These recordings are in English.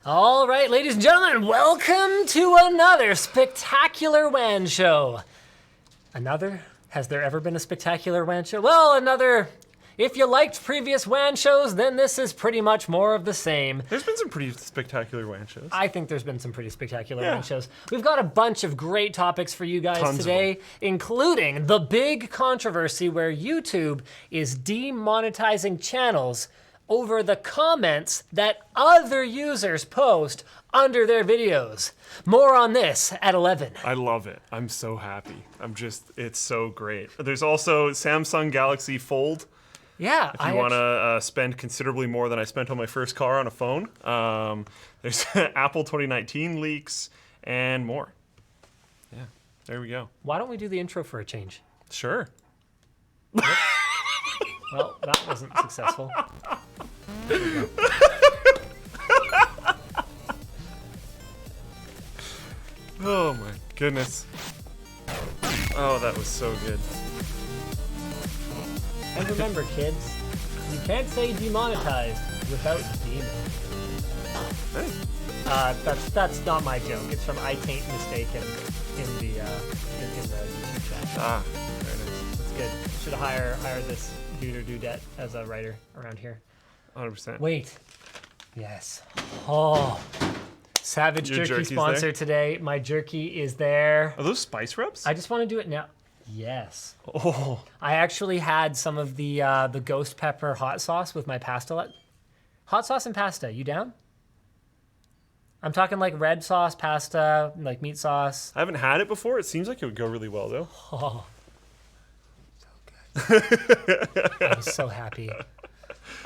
All right, ladies and gentlemen, welcome to another spectacular WAN show. Another? Has there ever been a spectacular WAN show? Well, another. If you liked previous WAN shows, then this is pretty much more of the same. There's been some pretty spectacular WAN shows. I think there's been some pretty spectacular WAN shows. We've got a bunch of great topics for you guys today, including the big controversy where YouTube is demonetizing channels over the comments that other users post under their videos. More on this at 11. I love it. I'm so happy. It's so great. There's also Samsung Galaxy Fold. Yeah. If you want to spend considerably more than I spent on my first car on a phone. There's Apple 2019 leaks and more. Yeah, there we go. Why don't we do the intro for a change? Sure. Well, that wasn't successful. Oh my goodness. Oh, that was so good. And remember, kids, you can't say demonetized without demon. Hey. That's not my joke. It's from I Tain't Mistaken in the YouTube chat. Ah, very nice. That's good. Should hire this dude or dudette as a writer around here. 100%. Wait. Yes. Oh. Savage Your Jerky jerky's sponsor there? today. My jerky is there. Are those spice rubs? I just want to do it now. Yes. Oh. I actually had some of the ghost pepper hot sauce with my pasta. Hot sauce and pasta. You down? I'm talking like red sauce, pasta, like meat sauce. I haven't had it before. It seems like it would go really well, though. Oh. So good. I'm so happy.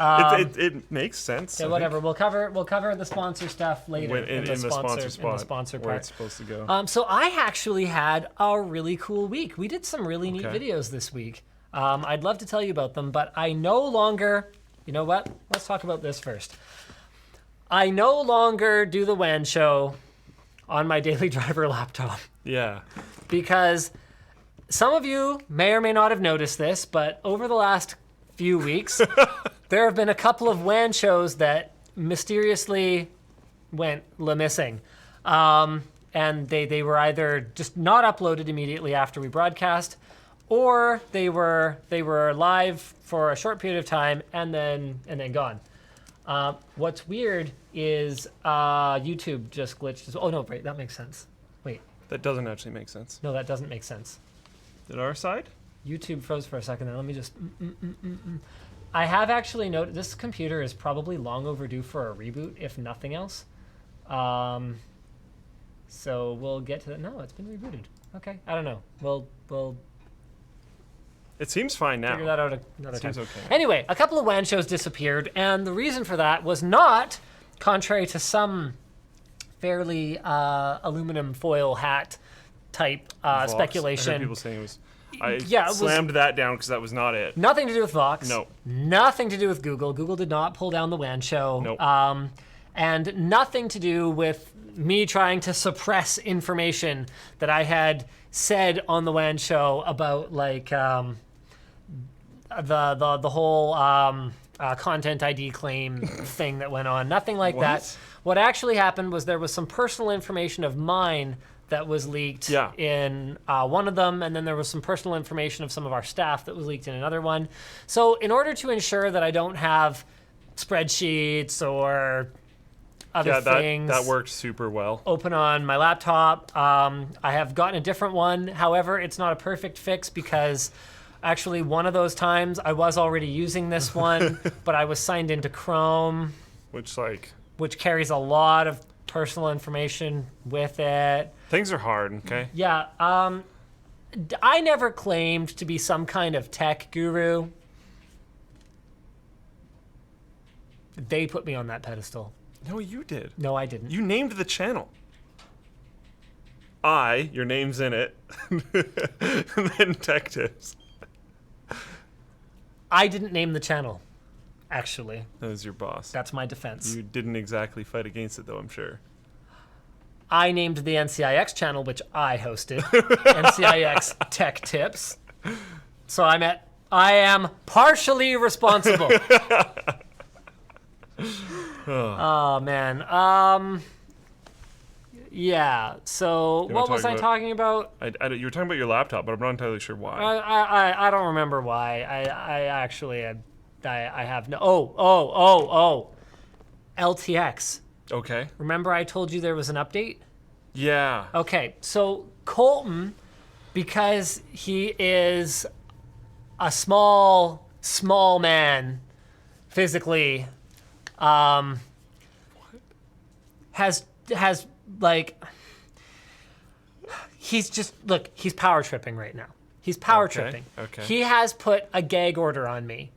It makes sense. Yeah, whatever. We'll cover the sponsor stuff later In the sponsor spot, in the sponsor where part. it's supposed to go. So I actually had a really cool week. We did some really neat videos this week. I'd love to tell you about them, but I no longer. You know what? Let's talk about this first. I no longer do the WAN show on my daily driver laptop. Yeah. Because some of you may or may not have noticed this, but over the last few weeks, there have been a couple of WAN shows that mysteriously went missing. And they were either just not uploaded immediately after we broadcast, or they were live for a short period of time and then gone. What's weird is YouTube just glitched. Oh no, wait, that makes sense. Wait. That doesn't actually make sense. No, that doesn't make sense. Did our side? YouTube froze for a second there. Let me just... I have actually noted this computer is probably long overdue for a reboot, if nothing else. So we'll get to that. No, it's been rebooted. Okay, I don't know. We'll It seems fine now. figure that out another time. Seems okay. Anyway, a couple of WAN shows disappeared, and the reason for that was not, contrary to some fairly aluminum foil hat type Vox. speculation. I heard people saying it was. I Yeah, it was- slammed that down because that was not it. Nothing to do with Vox. No. Nothing to do with Google. Google did not pull down the WAN show. Nope. And nothing to do with me trying to suppress information that I had said on the WAN show about like the whole content ID claim thing that went on. Nothing like that. What actually happened was there was some personal information of mine that was leaked in one of them, and then there was some personal information of some of our staff that was leaked in another one. So in order to ensure that I don't have spreadsheets or other things that worked super well. open on my laptop, I have gotten a different one. However, it's not a perfect fix because actually one of those times I was already using this one, but I was signed into Chrome, which carries a lot of personal information with it. Things are hard, okay? Yeah, I never claimed to be some kind of tech guru. They put me on that pedestal. No, you did. No, I didn't. You named the channel. Your name's in it, and then Tech Tips. I didn't name the channel, actually. That was your boss. That's my defense. You didn't exactly fight against it, though, I'm sure. I named the NCIX channel, which I hosted, NCIX Tech Tips. So I am partially responsible. Oh man. Yeah. So wanna what was talk I about- talking about? You were talking about your laptop, but I'm not entirely sure why. I don't remember why. I actually I have no. Oh. LTX. Okay. Remember I told you there was an update? Yeah. Okay. So Colton, because he is a small man physically, has like, he's power tripping right now. He's power tripping. Okay. He has put a gag order on me.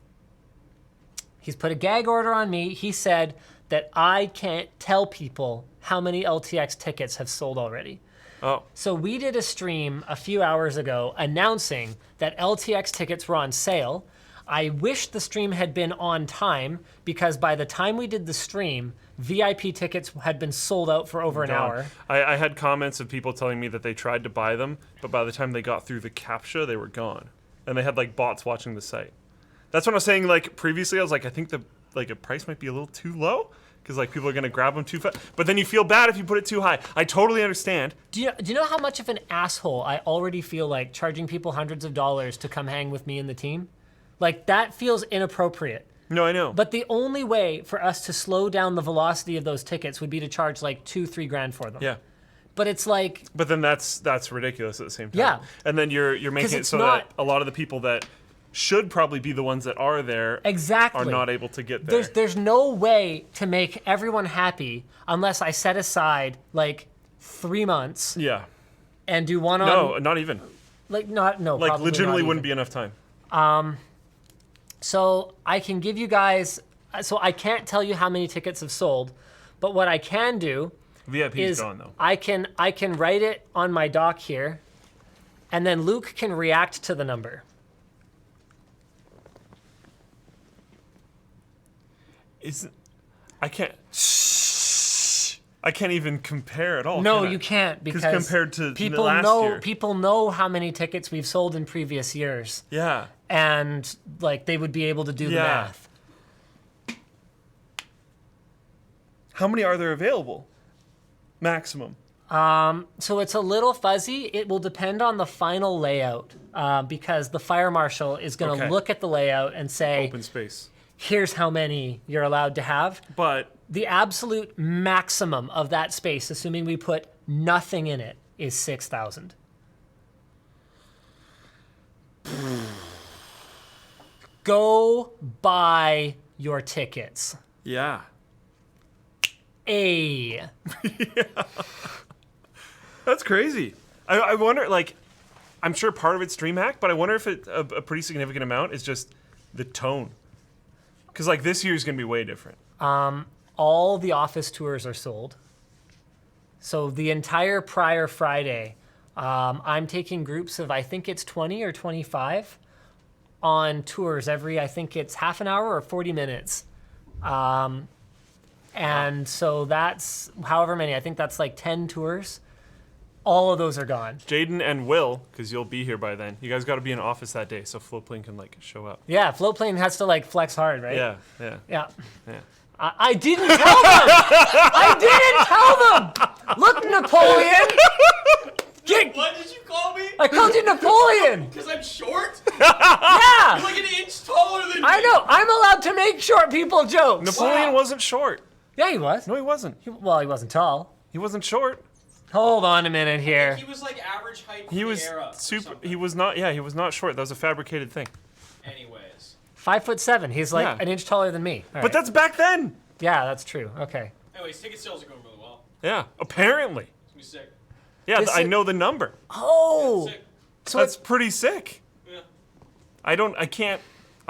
He said that I can't tell people how many LTX tickets have sold already. Oh. So we did a stream a few hours ago announcing that LTX tickets were on sale. I wish the stream had been on time because by the time we did the stream, VIP tickets had been sold out for over an hour. I had comments of people telling me that they tried to buy them, but by the time they got through the CAPTCHA, they were gone. And they had like bots watching the site. That's what I was saying. Like previously, I was like, I think the a price might be a little too low because like people are gonna grab them too fast. But then you feel bad if you put it too high. I totally understand. Do you know how much of an asshole I already feel like charging people hundreds of dollars to come hang with me and the team? Like that feels inappropriate. No, I know. But the only way for us to slow down the velocity of those tickets would be to charge like $2-3 grand for them. Yeah. But it's like. But then that's ridiculous at the same time. Yeah. And then you're making it so that a lot of the people that should probably be the ones that are there exactly are not able to get there. There's no way to make everyone happy unless I set aside like 3 months. Yeah. And do one on. No, not even. Like legitimately wouldn't be enough time. So I can give you guys. So I can't tell you how many tickets have sold, but what I can do VIP's is gone though. I can write it on my doc here, and then Luke can react to the number. I can't even compare at all. No, you can't because compared to people last year. People know how many tickets we've sold in previous years. Yeah. And like they would be able to do the math. How many are there available? Maximum. So it's a little fuzzy. It will depend on the final layout because the fire marshal is going to look at the layout and say, open space. Here's how many you're allowed to have. But the absolute maximum of that space, assuming we put nothing in it, is 6,000. Go buy your tickets. Yeah. Yeah. That's crazy. I wonder, like, I'm sure part of it's stream hack, but I wonder if a pretty significant amount is just the tone. Because, like, this year's going to be way different. All the office tours are sold. So the entire prior Friday, I'm taking groups of, I think it's 20 or 25 on tours every, I think it's half an hour or 40 minutes. And so that's however many, I think that's like 10 tours. All of those are gone. Jaden and Will, because you'll be here by then, you guys got to be in office that day so Floatplane can, like, show up. Yeah, Floatplane has to, like, flex hard, right? Yeah. I didn't tell them! I didn't tell them! Look, Napoleon! What did you call me? I called you Napoleon! Because I'm short? Yeah! You're like an inch taller than me! I know, I'm allowed to make short people jokes! Napoleon wasn't short. Yeah, he was. No, he wasn't. He wasn't tall. He wasn't short. Hold on a minute here. He was like average height for He the was era. he was not, he was not short. That was a fabricated thing. Anyways. 5'7". He's like an inch taller than me. But that's back then. Yeah, that's true. Okay. Anyways, ticket sales are going really well. Yeah, apparently. It's gonna be sick. Yeah, I know the number. Oh! Sick. So That's pretty sick. Yeah. I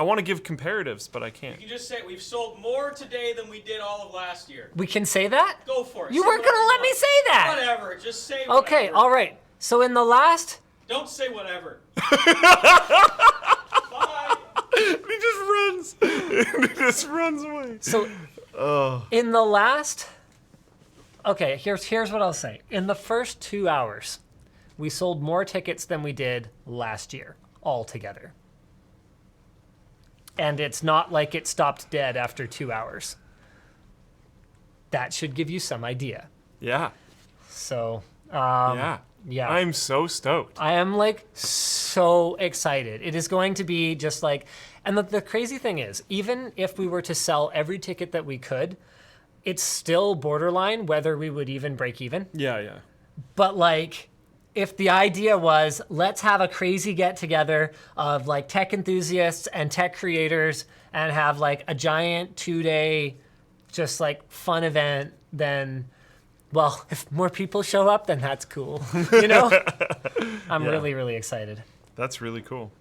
want to give comparatives, but I can't. You can just say we've sold more today than we did all of last year. we can say that? Go for it. You Say weren't going to whatever let me you say want. that. Whatever. Just say Okay, whatever. all right. So in the last... Don't say whatever. Bye. He just runs away. So in the last... Okay, here's what I'll say. In the first 2 hours, we sold more tickets than we did last year, altogether. And it's not like it stopped dead after 2 hours. that should give you some idea. Yeah. So, Yeah. yeah. I'm so stoked. I am like so excited. It is going to be just like, and the crazy thing is, even if we were to sell every ticket that we could, it's still borderline whether we would even break even. Yeah, yeah. But like, if the idea was, let's have a crazy get together of like tech enthusiasts and tech creators and have like a giant 2-day just like fun event, then, well, if more people show up, then that's cool. You know? I'm really, really excited. That's really cool.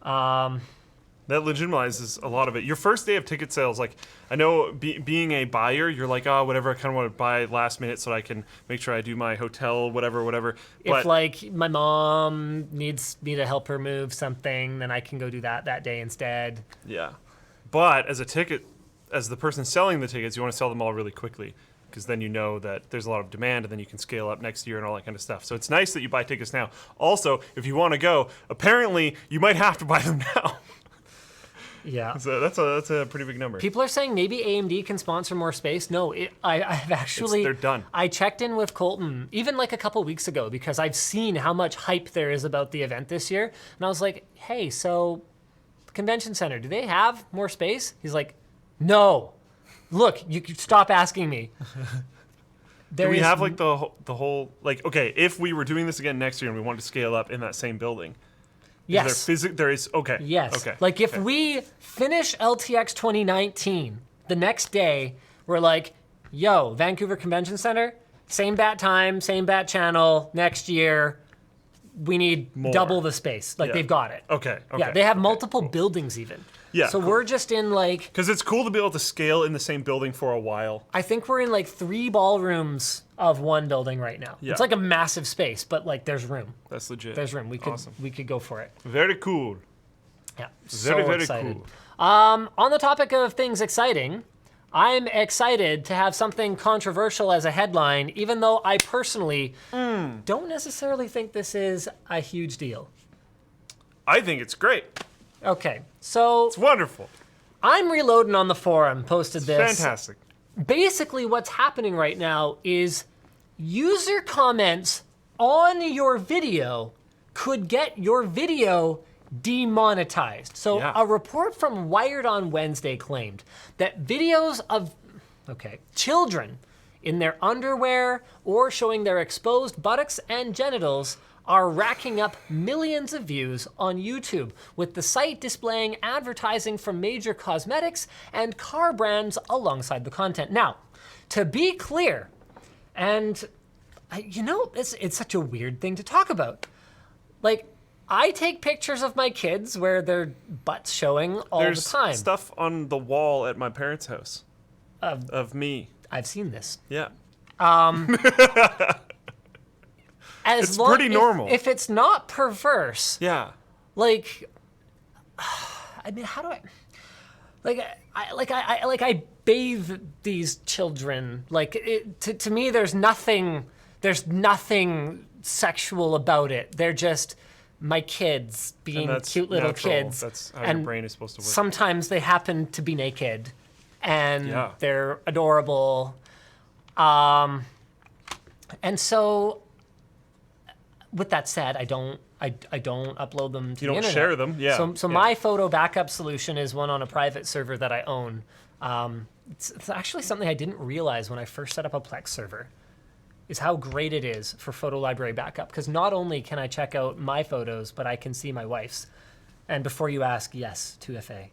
That legitimizes a lot of it. Your first day of ticket sales, like, I know being a buyer, you're like, oh, whatever, I kind of want to buy last minute so I can make sure I do my hotel, whatever. If like my mom needs me to help her move something, then I can go do that day instead. Yeah. But as the person selling the tickets, you want to sell them all really quickly, because then you know that there's a lot of demand and then you can scale up next year and all that kind of stuff. So it's nice that you buy tickets now. Also, if you want to go, apparently you might have to buy them now. Yeah. So that's a pretty big number. People are saying maybe AMD can sponsor more space. No, I've actually... They're done. I checked in with Colton, even like a couple weeks ago, because I've seen how much hype there is about the event this year. And I was like, hey, so the convention center, do they have more space? He's like, no. Look, you could stop asking me. Do we have like the whole, like, okay, if we were doing this again next year and we wanted to scale up in that same building, Yes. There is, okay. Yes. Okay. Like if we finish LTX 2019, the next day, we're like, yo, Vancouver Convention Center, same bat time, same bat channel, next year, we need More. double the space. Like they've got it. Okay. Yeah, they have multiple buildings even. Yeah, So cool. we're just in like, Because it's cool to be able to scale in the same building for a while. I think we're in like 3 ballrooms of one building right now. Yeah. It's like a massive space, but like there's room. That's legit. There's room. We Awesome. could go for it. Very cool. Yeah. Very, so very excited. cool. On the topic of things exciting, I'm excited to have something controversial as a headline, even though I personally don't necessarily think this is a huge deal. I think it's great. Okay, so It's wonderful. I'm reloading on the forum, posted this. Fantastic. Basically, what's happening right now is user comments on your video could get your video demonetized. So Yeah. a report from Wired on Wednesday claimed that videos of children in their underwear or showing their exposed buttocks and genitals are racking up millions of views on YouTube, with the site displaying advertising from major cosmetics and car brands alongside the content. Now, to be clear, and it's such a weird thing to talk about. Like, I take pictures of my kids where their butt's showing all There's the time. stuff on the wall at my parents' house of me. I've seen this. Yeah. As It's long, pretty normal. If it's not perverse, Yeah. like, I mean, how do I bathe these children. Like, to me, there's nothing sexual about it. They're just my kids being And that's cute little natural. kids. That's how and your brain is supposed to work. sometimes they happen to be naked, and Yeah. they're adorable. And so, with that said, I don't upload them to You the don't internet. share them, yeah. So Yeah. my photo backup solution is one on a private server that I own. It's actually something I didn't realize when I first set up a Plex server, is how great it is for photo library backup. Because not only can I check out my photos, but I can see my wife's. And before you ask, yes, 2FA.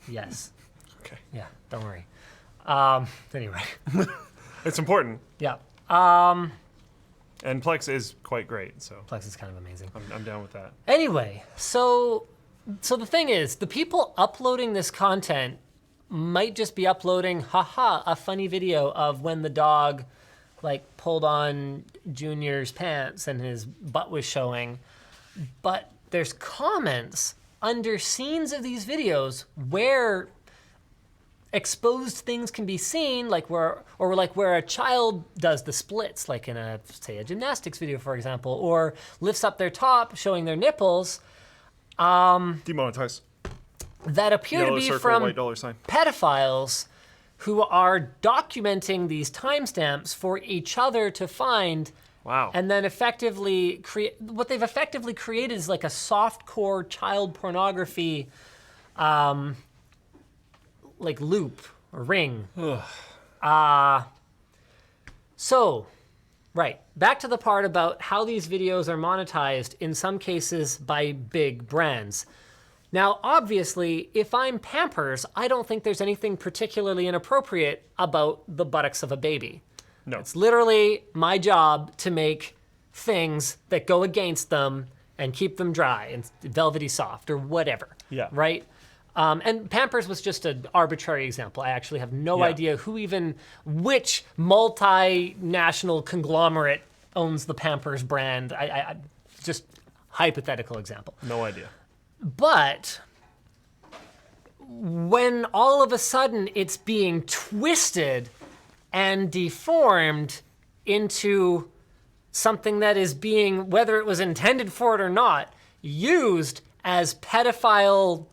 Yes. Okay. Yeah, don't worry. Anyway, It's important. yeah. And Plex is quite great, so Plex is kind of amazing. I'm down with that. Anyway, so the thing is, the people uploading this content might just be uploading, a funny video of when the dog like pulled on Junior's pants and his butt was showing. But there's comments under scenes of these videos where exposed things can be seen, like where a child does the splits, like in a gymnastics video, for example, or lifts up their top, showing their nipples, Demonetize. that appear Yellow to be circle, from white dollar sign. pedophiles who are documenting these timestamps for each other to find. Wow. And then effectively what they've effectively created is like a softcore child pornography like loop or ring. So, right, back to the part about how these videos are monetized, in some cases by big brands. Now, obviously, if I'm Pampers, I don't think there's anything particularly inappropriate about the buttocks of a baby. No. It's literally my job to make things that go against them and keep them dry and velvety soft or whatever. Yeah. Right? And Pampers was just an arbitrary example. I actually have no idea which multinational conglomerate owns the Pampers brand. I just hypothetical example. No idea. But when all of a sudden it's being twisted and deformed into something that is being, whether it was intended for it or not, used as pedophile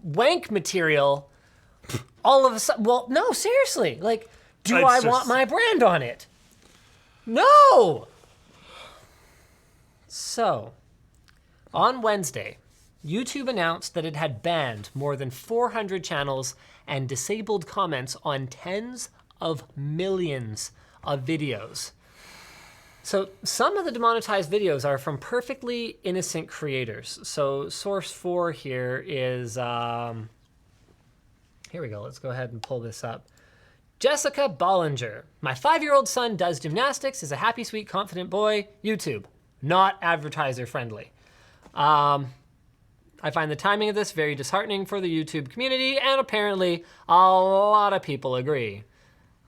wank material, all of a sudden, well, no, seriously, like, do I want my brand on it? No! So, on Wednesday, YouTube announced that it had banned more than 400 channels and disabled comments on tens of millions of videos. So some of the demonetized videos are from perfectly innocent creators. So source 4 here is, here we go, let's go ahead and pull this up. Jessica Bollinger. My 5-year-old son does gymnastics, is a happy, sweet, confident boy. YouTube, not advertiser friendly. I find the timing of this very disheartening for the YouTube community, and apparently a lot of people agree.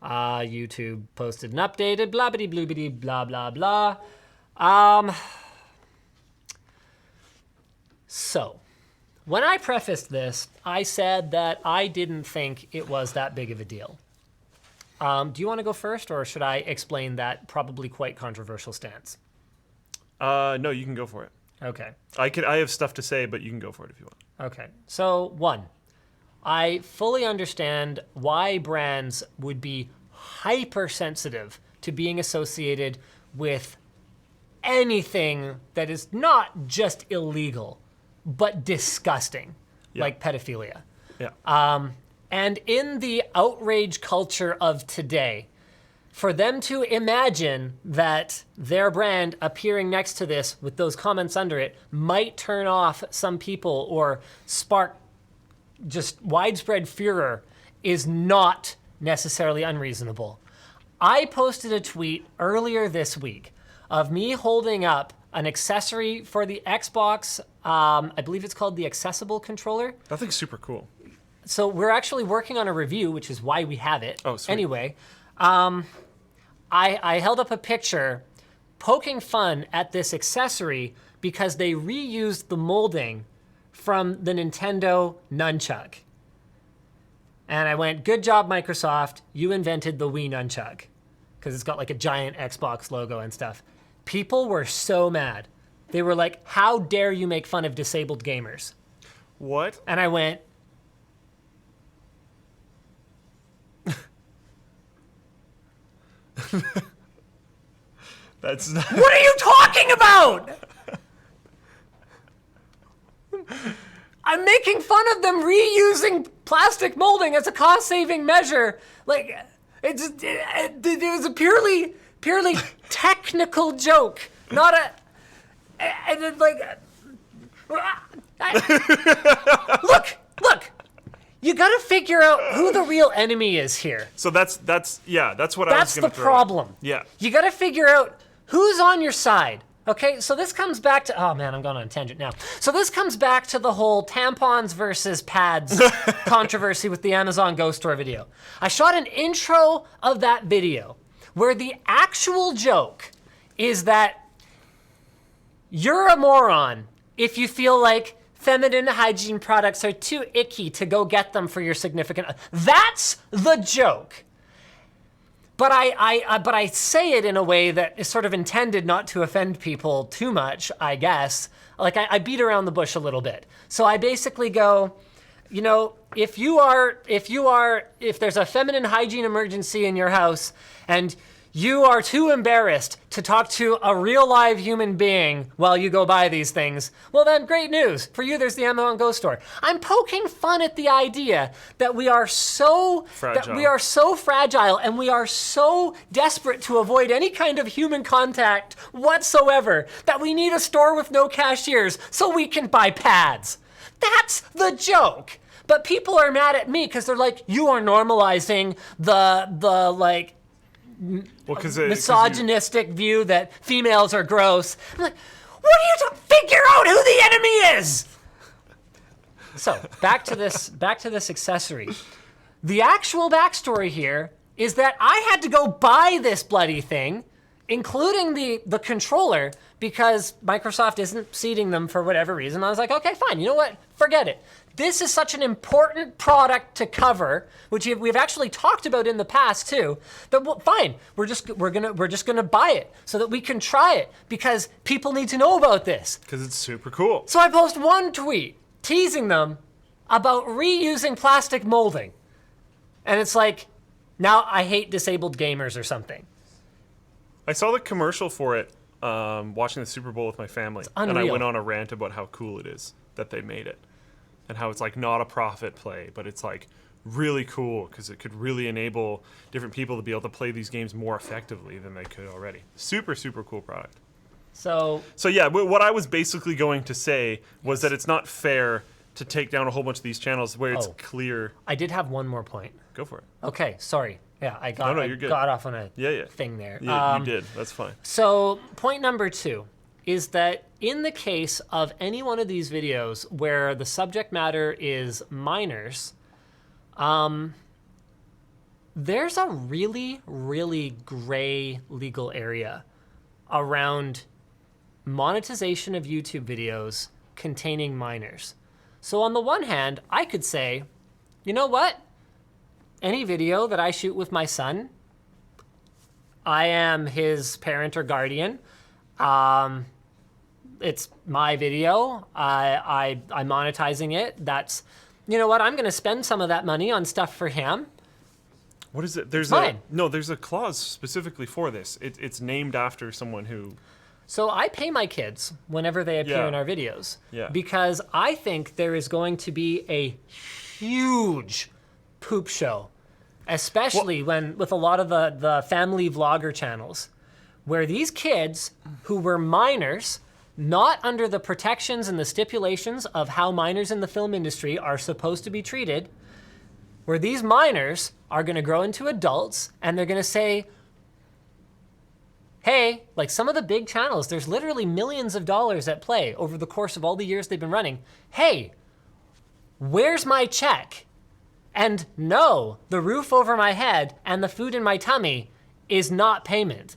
YouTube posted an updated blabbity bloobity blah blah blah. So, when I prefaced this, I said that I didn't think it was that big of a deal. Do you want to go first, or should I explain that probably quite controversial stance? No, you can go for it. Okay. I have stuff to say, but you can go for it if you want. Okay. So, 1, I fully understand why brands would be hypersensitive to being associated with anything that is not just illegal, but disgusting, like pedophilia. Yeah. And in the outrage culture of today, for them to imagine that their brand appearing next to this with those comments under it might turn off some people or spark just widespread furor is not necessarily unreasonable. I posted a tweet earlier this week of me holding up an accessory for the Xbox, I believe it's called the Accessible Controller. That thing's super cool. So we're actually working on a review, which is why we have it. Oh, sweet. Anyway, I held up a picture poking fun at this accessory because they reused the molding from the Nintendo Nunchuck. And I went, good job, Microsoft. You invented the Wii Nunchuck. Because it's got like a giant Xbox logo and stuff. People were so mad. They were like, how dare you make fun of disabled gamers? What? And I went, That's not... what are you talking about? I'm making fun of them reusing plastic molding as a cost-saving measure. Like, it was a purely technical joke, not a. And then look. You gotta figure out who the real enemy is here. So that's what I was gonna That's the throw problem. out. Yeah. You gotta figure out who's on your side. Okay, so this comes back to, oh man, I'm going on a tangent now. So this comes back to the whole tampons versus pads controversy with the Amazon Go Store video. I shot an intro of that video where the actual joke is that you're a moron if you feel like feminine hygiene products are too icky to go get them for your significant other. That's the joke. But I say it in a way that is sort of intended not to offend people too much, I guess. Like I beat around the bush a little bit. So I basically go, you know, if there's a feminine hygiene emergency in your house and you are too embarrassed to talk to a real live human being while you go buy these things, well then great news. For you, there's the Amazon Go store. I'm poking fun at the idea that we are so fragile and we are so desperate to avoid any kind of human contact whatsoever that we need a store with no cashiers so we can buy pads. That's the joke. But people are mad at me because they're like, you are normalizing the like misogynistic view that females are gross. I'm like, what are you to figure out who the enemy is? So back to this accessory. The actual backstory here is that I had to go buy this bloody thing, including the controller, because Microsoft isn't seeding them for whatever reason. I was like, okay, fine. You know what? Forget it. This is such an important product to cover, which we've actually talked about in the past too. That fine, we're just gonna buy it so that we can try it because people need to know about this. Because it's super cool. So I post one tweet teasing them about reusing plastic molding, and it's like, now I hate disabled gamers or something. I saw the commercial for it watching the Super Bowl with my family, and I went on a rant about how cool it is that they made it. And how it's like not a profit play, but it's like really cool because it could really enable different people to be able to play these games more effectively than they could already. Super, super cool product. So yeah, what I was basically going to say was that it's not fair to take down a whole bunch of these channels where it's clear. I did have one more point. Go for it. Okay, sorry. Yeah, I got off on a thing there. Yeah, you did. That's fine. So point number 2 is that in the case of any one of these videos where the subject matter is minors, there's a really, really gray legal area around monetization of YouTube videos containing minors. So on the one hand, I could say, you know what? Any video that I shoot with my son, I am his parent or guardian. It's my video. I'm monetizing it. That's, you know what? I'm going to spend some of that money on stuff for him. What is it? There's a clause specifically for this. It's named after someone who. So I pay my kids whenever they appear in our videos because I think there is going to be a huge poop show, especially with a lot of the family vlogger channels, where these kids who were minors, not under the protections and the stipulations of how minors in the film industry are supposed to be treated, where these minors are going to grow into adults and they're going to say, hey, like some of the big channels, there's literally millions of dollars at play over the course of all the years they've been running. Hey, where's my check? And no, the roof over my head and the food in my tummy is not payment.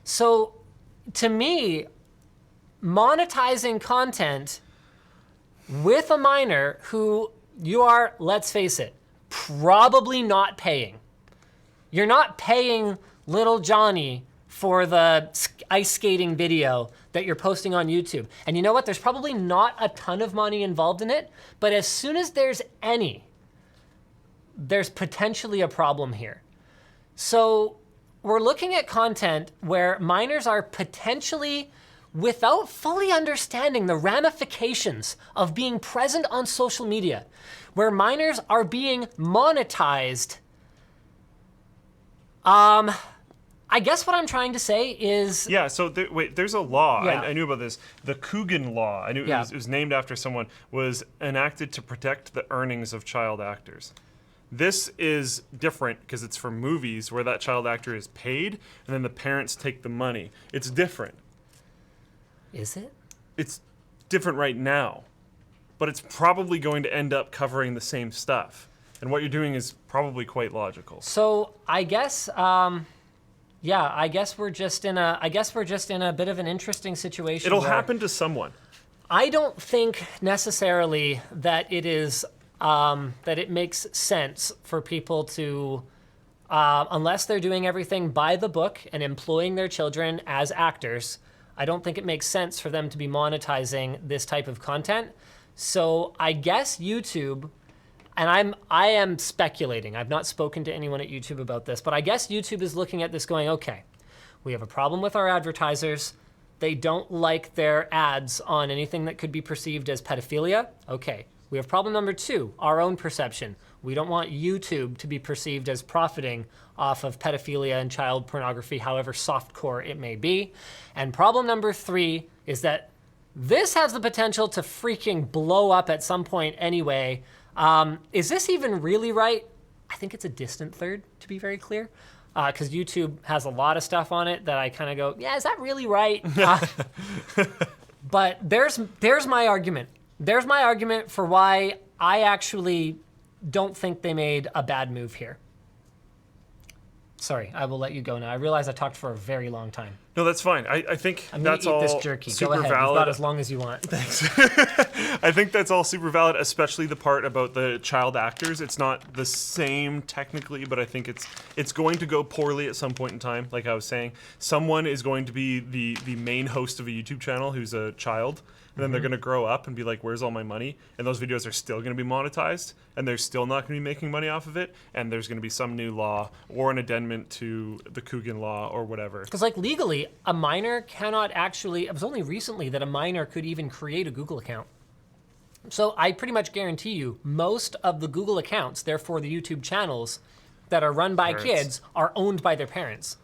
So to me, monetizing content with a minor who you are, let's face it, probably not paying. You're not paying little Johnny for the ice skating video that you're posting on YouTube. And you know what? There's probably not a ton of money involved in it, but as soon as there's any, there's potentially a problem here. So we're looking at content where minors are potentially, without fully understanding the ramifications of being present on social media, where minors are being monetized. I guess what I'm trying to say is... Yeah, so there's a law. Yeah. I knew about this. The Coogan Law, I knew it was named after someone, was enacted to protect the earnings of child actors. This is different because it's for movies where that child actor is paid and then the parents take the money. It's different. Is it? It's different right now, but it's probably going to end up covering the same stuff. And what you're doing is probably quite logical. So I guess, I guess we're just in a bit of an interesting situation. It'll happen to someone. I don't think necessarily that it is that it makes sense for people to, unless they're doing everything by the book and employing their children as actors. I don't think it makes sense for them to be monetizing this type of content. So I guess YouTube and I am speculating. I've not spoken to anyone at YouTube about this, but I guess YouTube is looking at this going, okay, we have a problem with our advertisers. They don't like their ads on anything that could be perceived as pedophilia. Okay. We have problem number 2, our own perception. We don't want YouTube to be perceived as profiting off of pedophilia and child pornography, however softcore it may be. And problem number 3 is that this has the potential to freaking blow up at some point anyway. Is this even really right? I think it's a distant third, to be very clear. Because YouTube has a lot of stuff on it that I kind of go, yeah, is that really right? But there's my argument. There's my argument for why I actually don't think they made a bad move here. Sorry, I will let you go now. I realize I talked for a very long time. No, that's fine. I think I'm gonna that's eat all this jerky. super Go ahead. valid. You've got as long as you want. Thanks. I think that's all super valid, especially the part about the child actors. It's not the same technically, but I think it's going to go poorly at some point in time. Like I was saying, someone is going to be the main host of a YouTube channel who's a child. And then they're going to grow up and be like, where's all my money? And those videos are still going to be monetized, and they're still not going to be making money off of it. And there's going to be some new law or an amendment to the Coogan law or whatever. Because like legally, a minor cannot actually, it was only recently that a minor could even create a Google account. So I pretty much guarantee you, most of the Google accounts, therefore the YouTube channels that are run by kids, are owned by their parents.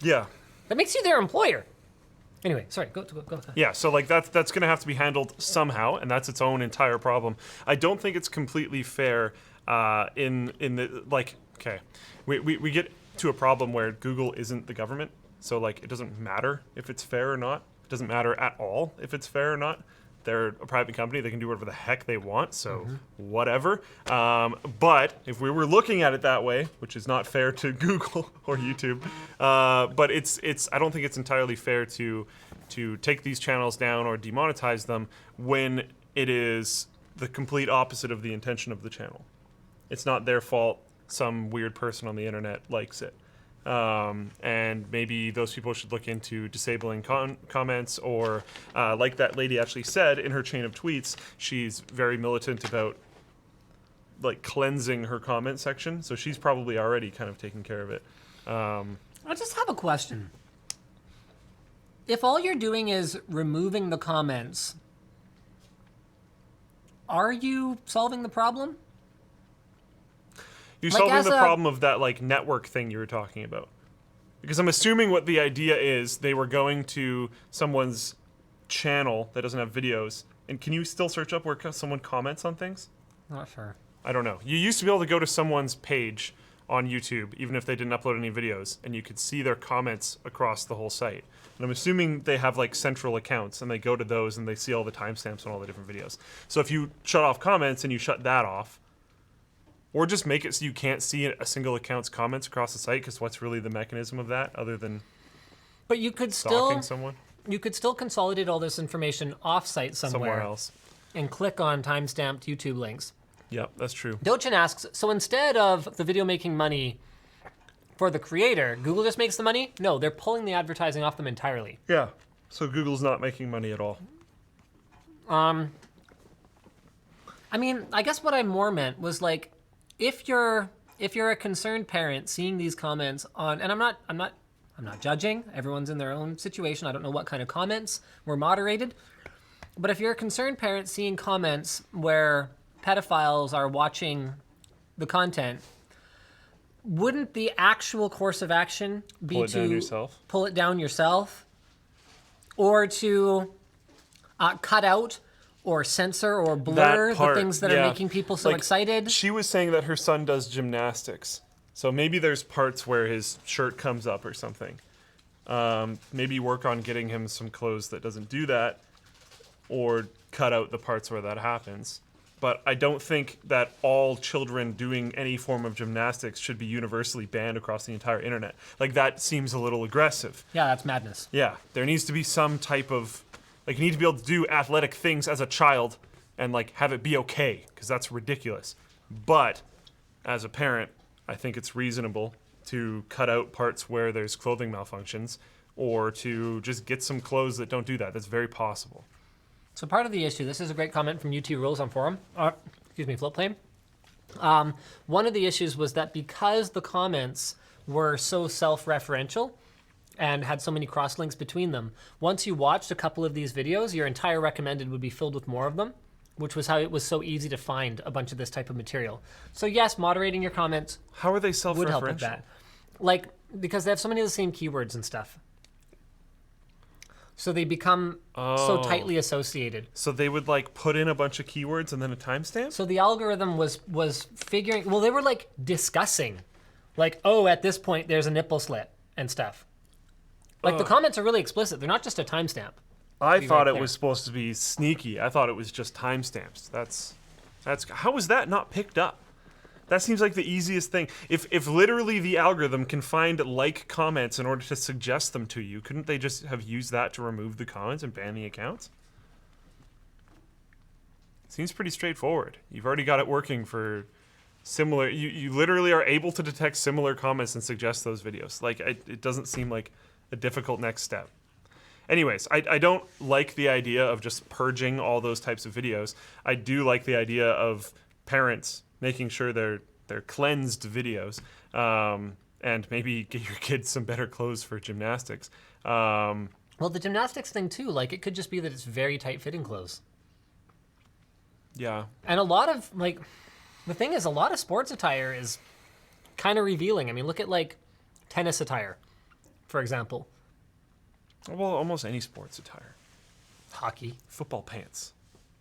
Yeah. That makes you their employer. Anyway, sorry, go. Yeah, so like that's going to have to be handled somehow, and that's its own entire problem. I don't think it's completely fair in the, like, okay, we get to a problem where Google isn't the government, so like it doesn't matter if it's fair or not. It doesn't matter at all if it's fair or not. They're a private company. They can do whatever the heck they want, so whatever. But if we were looking at it that way, which is not fair to Google or YouTube, but it's I don't think it's entirely fair to take these channels down or demonetize them when it is the complete opposite of the intention of the channel. It's not their fault. Some weird person on the internet likes it. And maybe those people should look into disabling comments, or like that lady actually said in her chain of tweets, she's very militant about like cleansing her comment section, so she's probably already kind of taking care of it. I just have a question. If all you're doing is removing the comments, are you solving the problem? You're Like, solving as the a- problem of that like network thing you were talking about. Because I'm assuming what the idea is, they were going to someone's channel that doesn't have videos. And can you still search up where someone comments on things? Not sure. I don't know. You used to be able to go to someone's page on YouTube, even if they didn't upload any videos, and you could see their comments across the whole site. And I'm assuming they have like central accounts, and they go to those and they see all the timestamps on all the different videos. So if you shut off comments and you shut that off, or just make it so you can't see a single account's comments across the site, because what's really the mechanism of that other than But you could stalking still someone consolidate all this information off-site somewhere else? and click on timestamped YouTube links. Yep, that's true. Dochin asks, so instead of the video making money for the creator, Google just makes the money? No, they're pulling the advertising off them entirely. Yeah. So Google's not making money at all. I mean, I guess what I more meant was like, if you're a concerned parent seeing these comments on, and I'm not judging. Everyone's in their own situation. I don't know what kind of comments were moderated, but if you're a concerned parent seeing comments where pedophiles are watching the content, wouldn't the actual course of action be Pull it to down yourself? pull it down yourself, or to cut out or censor or blur That part, the things that yeah. are making people so Like, excited? She was saying that her son does gymnastics. So maybe there's parts where his shirt comes up or something. Maybe work on getting him some clothes that doesn't do that, or cut out the parts where that happens. But I don't think that all children doing any form of gymnastics should be universally banned across the entire internet. Like, that seems a little aggressive. Yeah, that's madness. Yeah, there needs to be some type of, like, you need to be able to do athletic things as a child and, like, have it be okay, because that's ridiculous. But as a parent, I think it's reasonable to cut out parts where there's clothing malfunctions, or to just get some clothes that don't do that. That's very possible. So part of the issue, this is a great comment from UT Rules on forum, excuse me, Floatplane. One of the issues was that because the comments were so self-referential and had so many cross-links between them, once you watched a couple of these videos, your entire recommended would be filled with more of them, which was how it was so easy to find a bunch of this type of material. So yes, moderating your comments How are they would self-referential? help with that. Like, because they have so many of the same keywords and stuff. So they become so tightly associated. So they would like put in a bunch of keywords and then a timestamp? So the algorithm was figuring, well, they were like discussing, like, oh, at this point there's a nipple slit and stuff. Like the comments are really explicit. They're not just a timestamp. I thought right it was supposed to be sneaky. I thought it was just timestamps. That's how was that not picked up? That seems like the easiest thing. If literally the algorithm can find like comments in order to suggest them to you, couldn't they just have used that to remove the comments and ban the accounts? Seems pretty straightforward. You've already got it working for similar. You literally are able to detect similar comments and suggest those videos. Like it doesn't seem like a difficult next step. Anyways, I don't like the idea of just purging all those types of videos. I do like the idea of parents making sure they're cleansed videos, and maybe get your kids some better clothes for gymnastics. Well, the gymnastics thing too, like it could just be that it's very tight-fitting clothes. Yeah. And a lot of, like, the thing is, a lot of sports attire is kind of revealing. I mean, look at, like, tennis attire, for example. Well, almost any sports attire. Hockey. Football pants.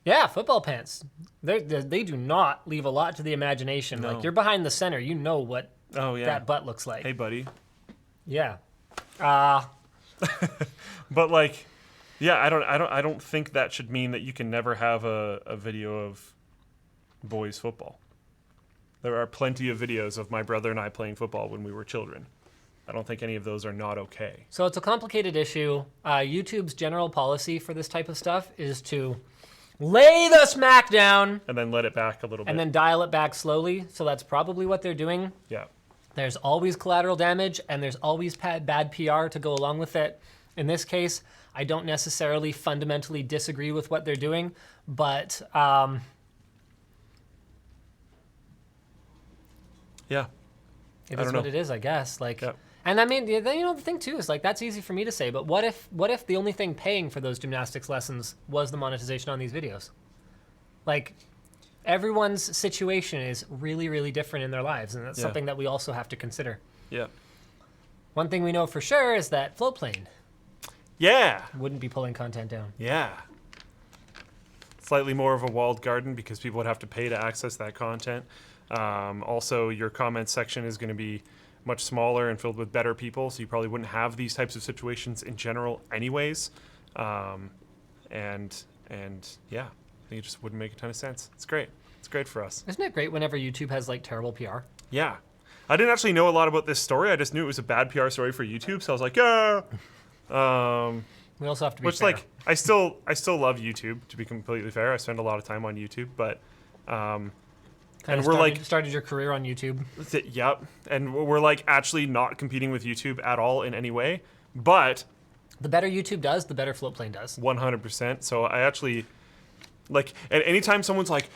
Yeah, football pants. They do not leave a lot to the imagination. No. Like, you're behind the center. You know what Oh yeah. that butt looks like. Hey, buddy. Yeah. But like, yeah, I don't think that should mean that you can never have a video of boys football. There are plenty of videos of my brother and I playing football when we were children. I don't think any of those are not okay. So it's a complicated issue. YouTube's general policy for this type of stuff is to lay the smack down And then let it back a little bit. and then dial it back slowly. So that's probably what they're doing. Yeah. There's always collateral damage, and there's always bad PR to go along with it. In this case, I don't necessarily fundamentally disagree with what they're doing, but Yeah. it I is don't what know. it is, I guess. Like, Yeah. and I mean, the thing too is like that's easy for me to say, but what if the only thing paying for those gymnastics lessons was the monetization on these videos? Like, everyone's situation is really, really different in their lives, and that's Yeah. something that we also have to consider. Yeah. One thing we know for sure is that Floatplane Yeah. wouldn't be pulling content down. Yeah. Slightly more of a walled garden because people would have to pay to access that content. Also, your comment section is going to be much smaller and filled with better people, so you probably wouldn't have these types of situations in general anyways. And yeah, I think it just wouldn't make a ton of sense. It's great. It's great for us. Isn't it great whenever YouTube has like terrible PR? Yeah. I didn't actually know a lot about this story. I just knew it was a bad PR story for YouTube, so I was like, yeah. We also have to be Which fair. like I still love YouTube, to be completely fair. I spend a lot of time on YouTube, but Kinda and we're like started your career on YouTube. yep, and we're like actually not competing with YouTube at all in any way, but The better YouTube does, the better Floatplane does. 100%. So I actually like, and anytime someone's like,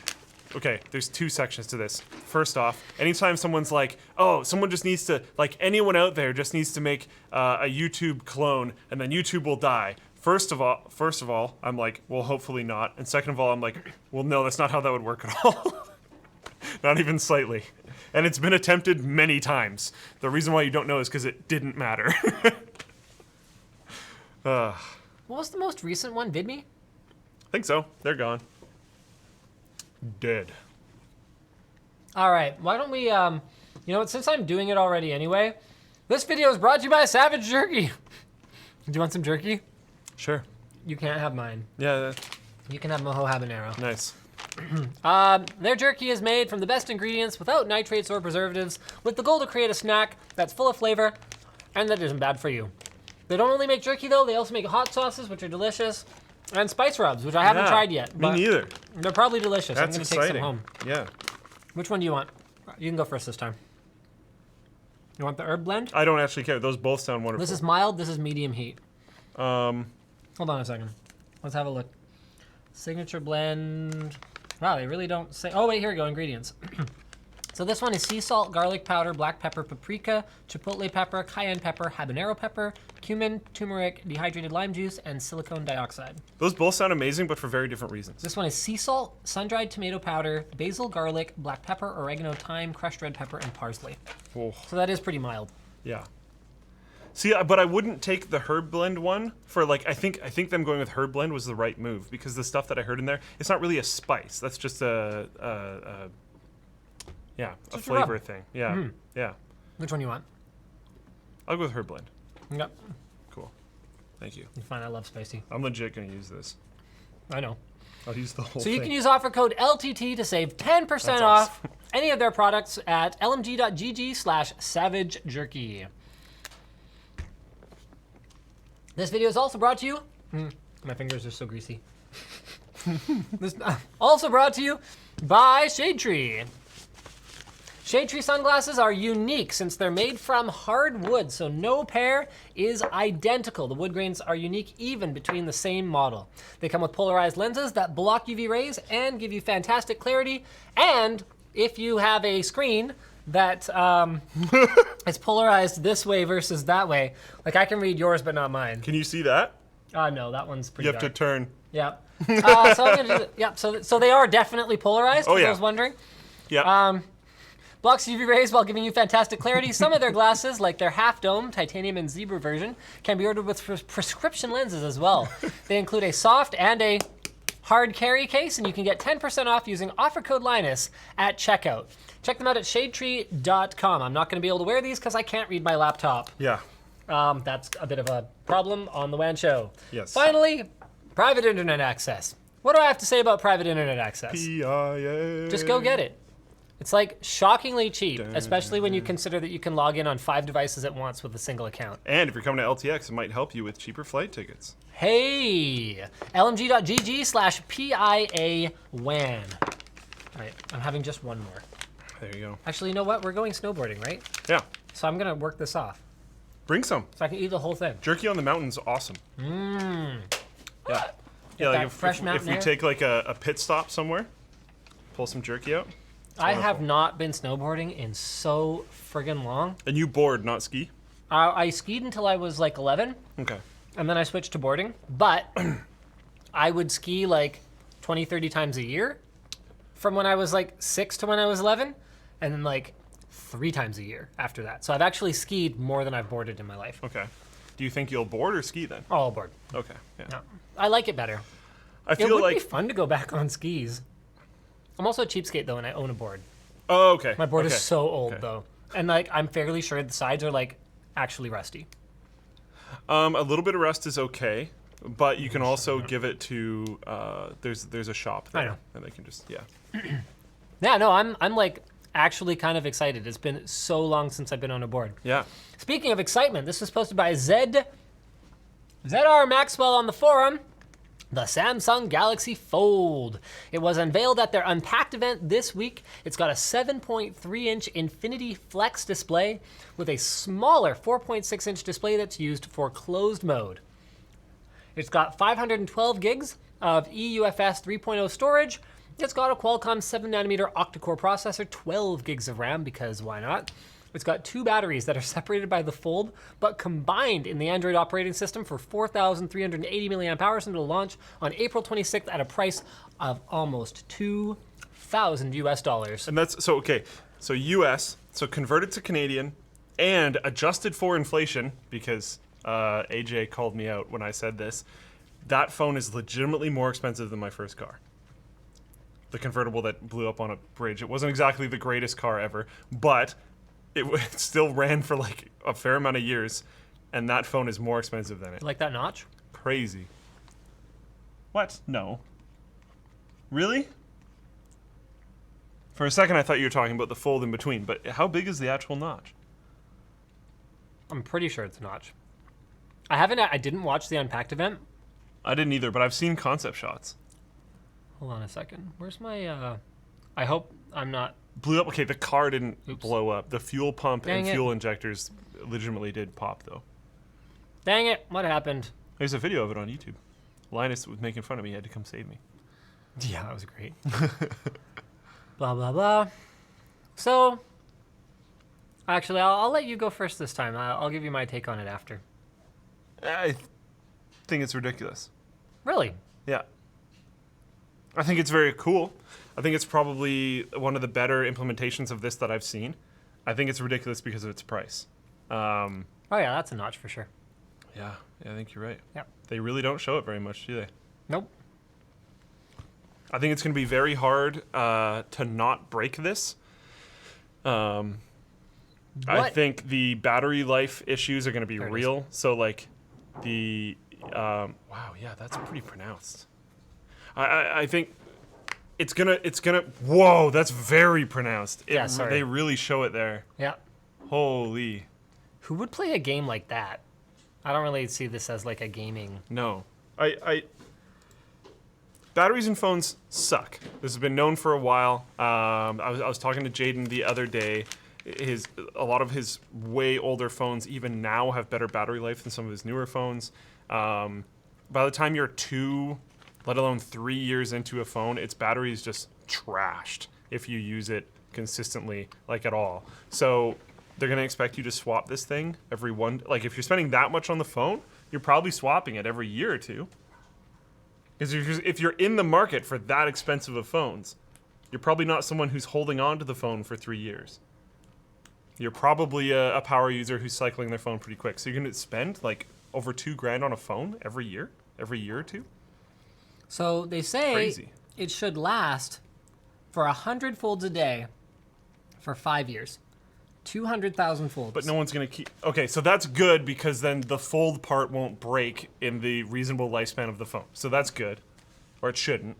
okay, there's two sections to this. First off, anytime someone's like, oh, someone just needs to, like, anyone out there just needs to make a YouTube clone and then YouTube will die. First of all, I'm like, well, hopefully not. And second of all, I'm like, well, no, that's not how that would work at all. Not even slightly. And it's been attempted many times. The reason why you don't know is because it didn't matter. What was the most recent one? VidMe? I think so. They're gone. Dead. All right, why don't we, you know what, since I'm doing it already anyway, this video is brought to you by Savage Jerky. Do you want some jerky? Sure. You can't have mine. Yeah, You can have Mojo Habanero. nice. Their jerky is made from the best ingredients without nitrates or preservatives, with the goal to create a snack that's full of flavor and that isn't bad for you. They don't only make jerky though, they also make hot sauces, which are delicious, and spice rubs, which I haven't Yeah, tried yet. Me but neither. They're probably delicious. That's I'm gonna take some exciting. home. Yeah. Which one do you want? You can go first this time. You want the herb blend? I don't actually care. Those both sound wonderful. This is mild, this is medium heat. Um, Hold on a second. Let's have a look. Signature blend. Wow, they really don't say. Oh, wait, here we go. Ingredients. So this one is sea salt, garlic powder, black pepper, paprika, chipotle pepper, cayenne pepper, habanero pepper, cumin, turmeric, dehydrated lime juice, and silicone dioxide. Those both sound amazing, but for very different reasons. This one is sea salt, sun-dried tomato powder, basil, garlic, black pepper, oregano, thyme, crushed red pepper, and parsley. Oh, So that is pretty mild. yeah. See, but I wouldn't take the herb blend one for like. I think them going with herb blend was the right move because the stuff that I heard in there, it's not really a spice. That's just a flavor rub. thing. Yeah, yeah. Which one you want? I'll go with herb blend. Yep. Cool. Thank you. You're fine, I love spicy. I'm legit gonna use this. I know. I'll use the whole So thing. you can use offer code LTT to save 10% That's off awesome. any of their products at lmg.gg/savagejerky. This video is also brought to you. My fingers are so greasy. This also brought to you by Shadetree. Shadetree sunglasses are unique since they're made from hard wood, so no pair is identical. The wood grains are unique even between the same model. They come with polarized lenses that block UV rays and give you fantastic clarity. And if you have a screen that is polarized this way versus that way, like I can read yours but not mine. Can you see that? No, that one's pretty You have dark. to turn. Yep. So I'm gonna do yep. So they are definitely polarized. Oh, for yeah. those wondering. Yeah. Blocks UV rays while giving you fantastic clarity. Some of their glasses, like their half dome, titanium, and zebra version, can be ordered with prescription lenses as well. They include a soft and a hard carry case, and you can get 10% off using offer code Linus at checkout. Check them out at shadetree.com. I'm not going to be able to wear these because I can't read my laptop. yeah. That's a bit of a problem on the WAN Show. Yes. Finally, private internet access. What do I have to say about private internet access? PIA. Just go get it. It's like shockingly cheap, especially when you consider that you can log in on 5 devices at once with a single account. And if you're coming to LTX, it might help you with cheaper flight tickets. Hey, lmg.gg/PIA WAN. All right, I'm having just one more. There you go. Actually, you know what? We're going snowboarding, right? Yeah. So I'm gonna work this off Bring some. so I can eat the whole thing. Jerky on the mountain's awesome. Yeah. Yeah, that like fresh if mountain we air. take like a pit stop somewhere, pull some jerky out. I have wonderful. not been snowboarding in so friggin' long. And you board, not ski? I skied until I was like 11, Okay. and then I switched to boarding. But I would ski like 20, 30 times a year from when I was like 6 to when I was 11, and then like 3 times a year after that. So I've actually skied more than I've boarded in my life. Okay. Do you think you'll board or ski then? All board. Okay. Yeah. No. I like it better. I It feel would like. be fun to go back on skis. I'm also a cheapskate though, and I own a board. Oh, okay. My board okay. is so old Okay. though, and like I'm fairly sure the sides are like actually rusty. A little bit of rust is okay, but you can also give it to. There's a shop there, I know. and they can just yeah. Yeah, no, I'm like actually kind of excited. It's been so long since I've been on a board. Yeah. Speaking of excitement, this was posted by ZR Maxwell on the forum. The Samsung Galaxy Fold. It was unveiled at their Unpacked event this week. It's got a 7.3-inch Infinity Flex display with a smaller 4.6-inch display that's used for closed mode. It's got 512 gigs of eUFS 3.0 storage. It's got a Qualcomm 7nm octa-core processor, 12 gigs of RAM, because why not? It's got 2 batteries that are separated by the fold, but combined in the Android operating system for 4,380 milliamp hours, and it'll launch on April 26th at a price of almost $2,000 US. And that's so okay. So US, so converted to Canadian, and adjusted for inflation because AJ called me out when I said this. That phone is legitimately more expensive than my first car. The convertible that blew up on a bridge. It wasn't exactly the greatest car ever, but it still ran for like a fair amount of years, and that phone is more expensive than it. Like that notch? Crazy. What? No. Really? For a second, I thought you were talking about the fold in between, but how big is the actual notch? I'm pretty sure it's a notch. I didn't watch the Unpacked event. I didn't either, but I've seen concept shots. Hold on a second. Where's my, I hope I'm not, Blew up. Okay, the car didn't Oops. blow up. The fuel pump Dang and it. fuel injectors legitimately did pop, though. dang it, what happened? There's a video of it on YouTube. Linus was making fun of me. He had to come save me. Yeah, that was great. Blah, blah, blah. So, actually, I'll let you go first this time. I'll give you my take on it after. I think it's ridiculous. Really? Yeah. I think it's very cool. I think it's probably one of the better implementations of this that I've seen. I think it's ridiculous because of its price. Oh yeah, that's a notch for sure. Yeah, I think you're right. Yep. They really don't show it very much, do they? Nope. I think it's going to be very hard to not break this. I think the battery life issues are going to be There it real. So, like, wow, yeah, that's pretty pronounced. I think it's gonna. Whoa, that's very pronounced. Yeah, sorry. They really show it there. Yeah. Holy. Who would play a game like that? I don't really see this as like a gaming. No. Batteries in phones suck. This has been known for a while. I was talking to Jaden the other day. A lot of his way older phones even now have better battery life than some of his newer phones. By the time you're 2, let alone 3 years into a phone, its battery is just trashed if you use it consistently, like at all. So they're gonna expect you to swap this thing every one. Like if you're spending that much on the phone, you're probably swapping it every year or two. Because if you're in the market for that expensive of phones, you're probably not someone who's holding on to the phone for 3 years. You're probably a power user who's cycling their phone pretty quick. So you're gonna spend like over $2,000 on a phone every year or two. So they say Crazy. it should last for 100 folds a day for 5 years. 200,000 folds. But no one's gonna keep. Okay, so that's good because then the fold part won't break in the reasonable lifespan of the phone. So that's good, or it shouldn't.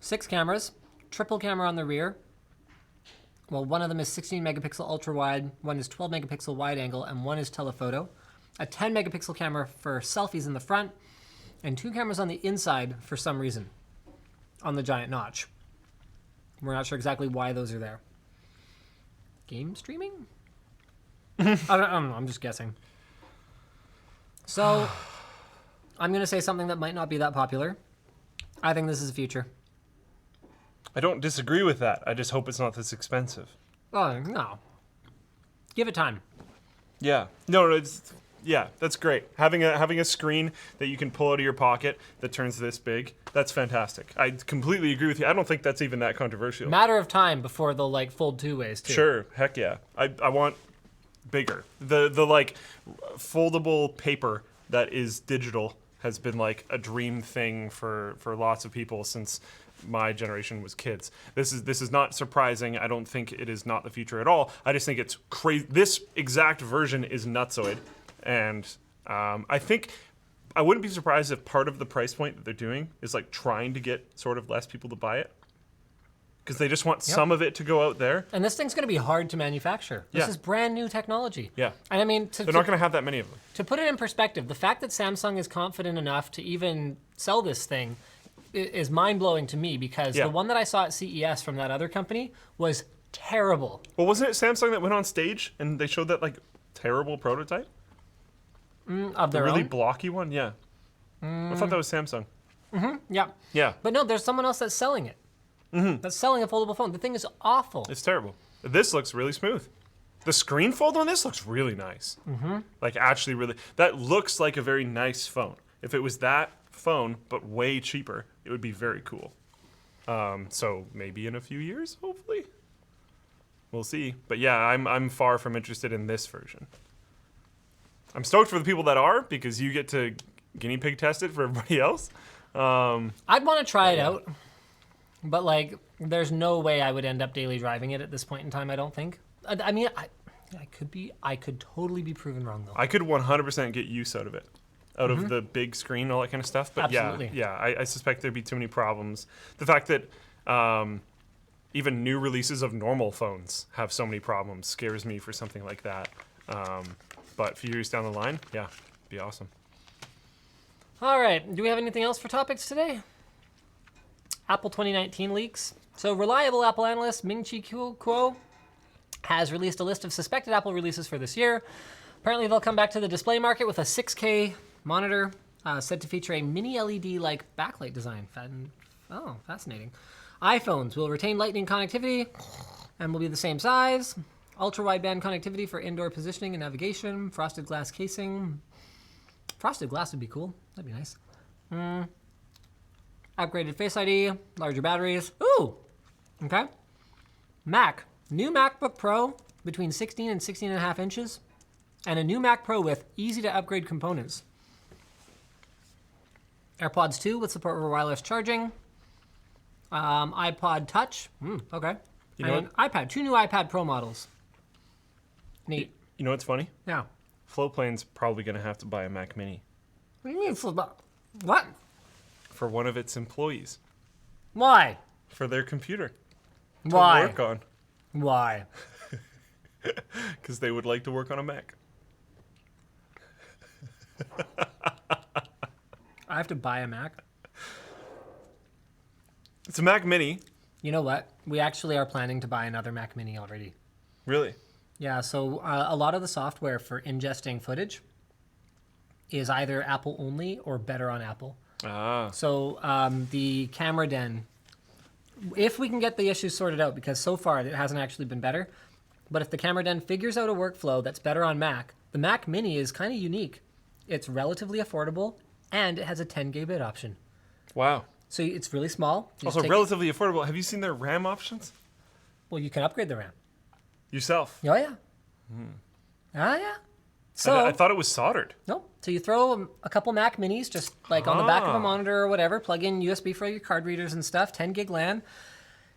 6 cameras, triple camera on the rear. Well, one of them is 16 megapixel ultra wide, one is 12 megapixel wide angle, and one is telephoto. A 10 megapixel camera for selfies in the front, and 2 cameras on the inside for some reason on the giant notch. We're not sure exactly why those are there. Game streaming? I don't know, I'm just guessing. So, I'm going to say something that might not be that popular. I think this is the future. I don't disagree with that. I just hope it's not this expensive. Oh, no. Give it time. Yeah. No, that's great. Having a screen that you can pull out of your pocket that turns this big, that's fantastic. I completely agree with you. I don't think that's even that controversial. Matter of time before they'll like fold 2 ways too. Sure, heck yeah. I want bigger. The like foldable paper that is digital has been like a dream thing for lots of people since my generation was kids. This is not surprising. I don't think it is not the future at all. I just think it's crazy. This exact version is nutsoid, and I think I wouldn't be surprised if part of the price point that they're doing is like trying to get sort of less people to buy it because they just want some of it to go out there. And this thing's going to be hard to manufacture. This is brand new technology. Yeah. And I mean, They're not going to have that many of them. to put it in perspective, the fact that Samsung is confident enough to even sell this thing is mind-blowing to me because the one that I saw at CES from that other company was terrible. Well, wasn't it Samsung that went on stage and they showed that like terrible prototype? Of their really own? blocky one? Yeah. I thought that was Samsung. Yeah. Yeah. But no, there's someone else that's selling it. That's selling a foldable phone. The thing is awful. It's terrible. This looks really smooth. The screen fold on this looks really nice. Like actually really, that looks like a very nice phone. If it was that phone, but way cheaper, it would be very cool. So maybe in a few years, hopefully. We'll see. But yeah, I'm far from interested in this version. I'm stoked for the people that are because you get to guinea pig test it for everybody else. I'd want to try it out, but like, there's no way I would end up daily driving it at this point in time. I don't think. I mean, I could totally be proven wrong though. I could 100% get use out of it, out of the big screen and all that kind of stuff. But Absolutely. I suspect there'd be too many problems. The fact that even new releases of normal phones have so many problems scares me for something like that. But a few years down the line, yeah, it'd be awesome. All right, do we have anything else for topics today? Apple 2019 leaks. So reliable Apple analyst Ming-Chi Kuo has released a list of suspected Apple releases for this year. Apparently they'll come back to the display market with a 6K monitor said to feature a mini LED-like backlight design. Oh, fascinating. iPhones will retain lightning connectivity. and will be the same size. Ultra wideband connectivity for indoor positioning and navigation. Frosted glass casing. Frosted glass would be cool. That'd be nice. Upgraded Face ID. Larger batteries. Ooh. Okay. Mac. New MacBook Pro between 16 and 16.5 inches. And a new Mac Pro with easy to upgrade components. AirPods 2 with support for wireless charging. iPod Touch. Okay. You know and an iPad. 2 new iPad Pro models. Neat. You know what's funny? Yeah. Floatplane's probably going to have to buy a Mac Mini What do you mean? What? for one of its employees Why? for their computer to Why? work on, Why? because they would like to work on a Mac. I have to buy a Mac. It's a Mac Mini. You know what? We actually are planning to buy another Mac Mini already. Really? Yeah, so a lot of the software for ingesting footage is either Apple only or better on Apple. Ah. So the camera den, if we can get the issues sorted out, because so far it hasn't actually been better, but if the camera den figures out a workflow that's better on Mac, the Mac Mini is kind of unique. It's relatively affordable, and it has a 10 gigabit option. Wow. So it's really small. You just Also take- relatively affordable. Have you seen their RAM options? Well, you can upgrade the RAM. Yourself. Oh, yeah. Ah, yeah. So, I thought it was soldered. no. So you throw a couple Mac Minis just like on the back of a Ah. monitor or whatever, plug in USB for your card readers and stuff, 10 gig LAN.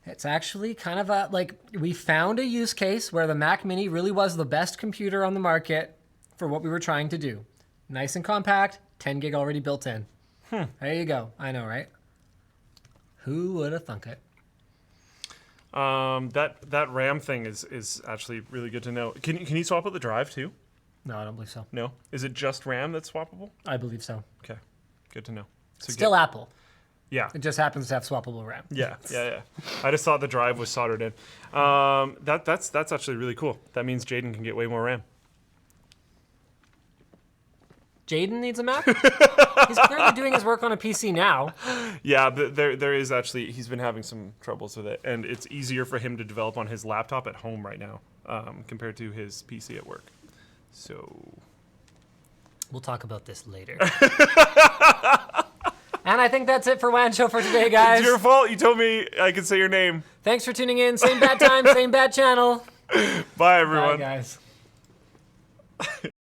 It's actually kind of a, like, we found a use case where the Mac Mini really was the best computer on the market for what we were trying to do. Nice and compact, 10 gig already built in. There you go. I know, right? Who would have thunk it? That RAM thing is actually really good to know. Can you swap out the drive too? No, I don't believe so. No. Is it just RAM that's swappable? I believe so. Okay. Good to know. So Still Apple. yeah. It just happens to have swappable RAM. Yeah. I just thought the drive was soldered in. That's actually really cool. That means Jaden can get way more RAM. Jaden needs a Mac? He's clearly doing his work on a PC now. Yeah, but there is actually, he's been having some troubles with it, and it's easier for him to develop on his laptop at home right now compared to his PC at work. So We'll talk about this later. And I think that's it for WAN Show for today, guys. it's your fault. You told me I could say your name. Thanks for tuning in. Same bad time, same bad channel. Bye, everyone. Bye, guys.